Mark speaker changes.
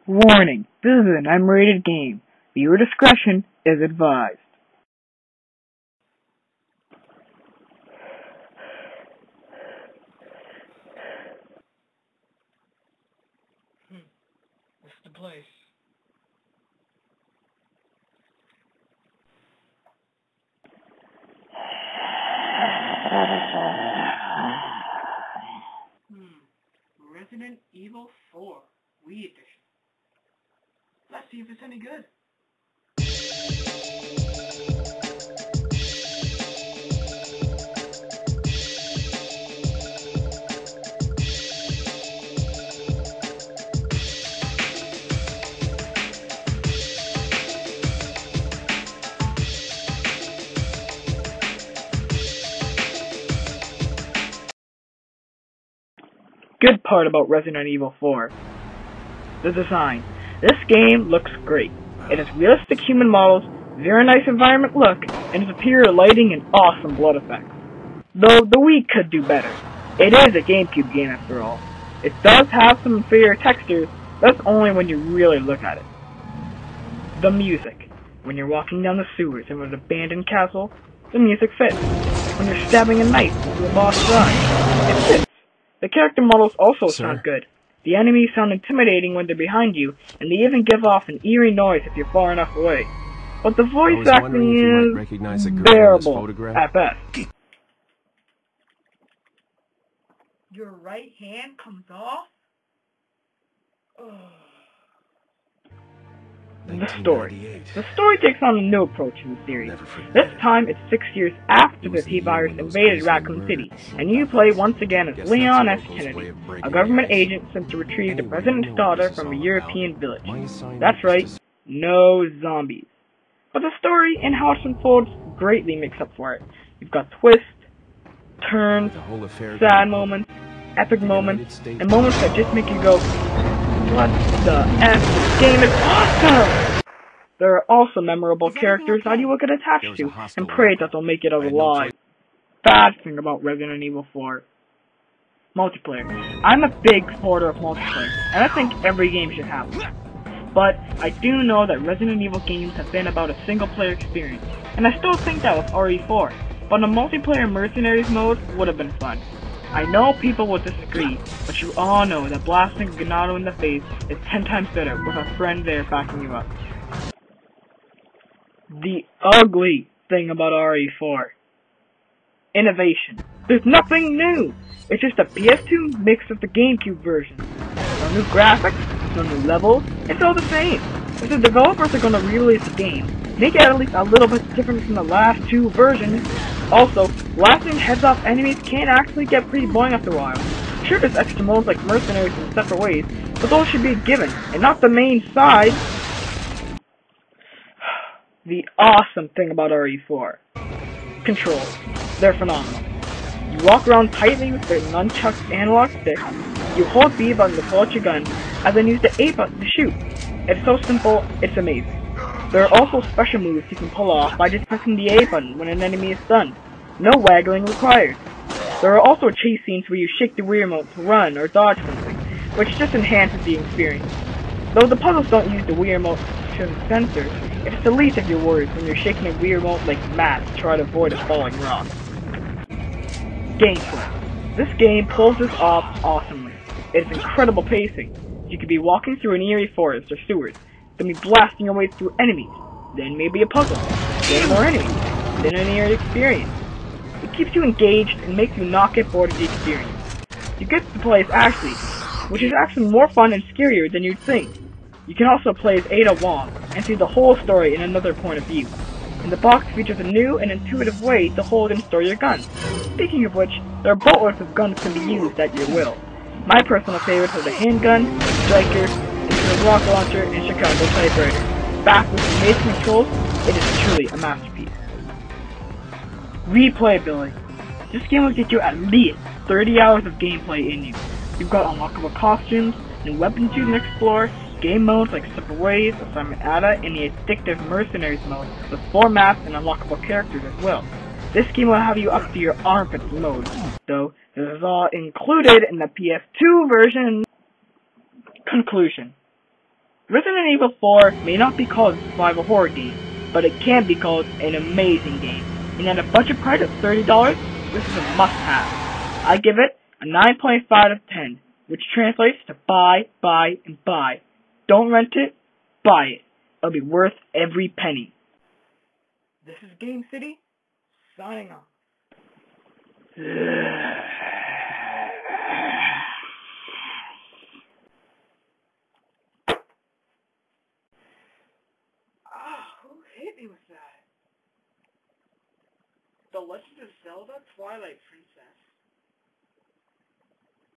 Speaker 1: Warning, this is an M-rated game. Viewer discretion is advised.
Speaker 2: This is the place. Resident Evil 4 Wii Edition. Let's see if it's any good.
Speaker 1: Good part about Resident Evil 4. The design. This game looks great. It has realistic human models, very nice environment look, and superior lighting and awesome blood effects. Though the Wii could do better. It is a GameCube game after all. It does have some inferior textures, but that's only when you really look at it. The music. When you're walking down the sewers in an abandoned castle, the music fits. When you're stabbing a knife into a boss run, it fits. The character models also sound good. The enemies sound intimidating when they're behind you, and they even give off an eerie noise if you're far enough away. But the voice acting is bearable at best.
Speaker 2: Your right hand comes off?
Speaker 1: The story. The story takes on a new approach in the series. This time, it's 6 years after the T-Virus invaded Raccoon City, and you play once again as Leon S. Kennedy, a government agent sent to retrieve the president's daughter from a European village. That's right, no zombies. But the story and how it unfolds greatly makes up for it. You've got twists, turns, sad moments, epic moments, and moments that just make you go, what the F? This game is awesome! There are also memorable characters that you will get attached to, and pray that they'll make it out alive. Bad thing about Resident Evil 4. Multiplayer. I'm a big supporter of multiplayer, and I think every game should have one. But I do know that Resident Evil games have been about a single-player experience, and I still think that with RE4, but a multiplayer Mercenaries mode would have been fun. I know people will disagree, but you all know that blasting Ganado in the face is 10 times better with a friend there backing you up. The ugly thing about RE4. Innovation. There's nothing new! It's just a PS2 mixed with the GameCube version. No new graphics, no new levels, it's all the same. If the developers are gonna re-release the game, make it at least a little bit different from the last two versions. Also, blasting heads-off enemies can actually get pretty boring after a while. Sure, there's extra modes like Mercenaries in separate ways, but those should be a given, and not the main side. The awesome thing about RE4. Controls. They're phenomenal. You walk around tightly with the nunchuck analog stick, you hold B button to pull out your gun, and then use the A button to shoot. It's so simple, it's amazing. There are also special moves you can pull off by just pressing the A button when an enemy is stunned. No waggling required. There are also chase scenes where you shake the Wii remote to run or dodge something, which just enhances the experience. Though the puzzles don't use the Wii remote to sensors, it's the least of your worries when you're shaking a Wii remote like mad to try to avoid a falling rock. Gameplay. This game pulls this off awesomely. It's incredible pacing. You could be walking through an eerie forest or sewers, then be blasting your way through enemies, then maybe a puzzle, then more enemies, then an eerie experience. It keeps you engaged and makes you not get bored of the experience. You get to play as Ashley, which is actually more fun and scarier than you'd think. You can also play as Ada Wong, and see the whole story in another point of view. And the box features a new and intuitive way to hold and store your guns. Speaking of which, there are boatloads of guns can be used at your will. My personal favorites are the handgun, striker, the rocket launcher, and Chicago typewriter. Backed with amazing controls, it is truly a masterpiece. Replayability. This game will get you at least 30 hours of gameplay in you. You've got unlockable costumes, new weapons you can explore, game modes like Separate Ways, Assignment Ada, and the addictive Mercenaries mode with 4 maps and unlockable characters as well. This game will have you up to your armpits mode, though this is all included in the PS2 version. Conclusion. Resident Evil 4 may not be called a survival horror game, but it can be called an amazing game. And at a budget price of $30, this is a must-have. I give it a 9.5 out of 10, which translates to buy, and buy. Don't rent it, buy it. It'll be worth every penny.
Speaker 2: This is Gamecity, signing off. Who hit me with that? The Legend of Zelda Twilight Princess.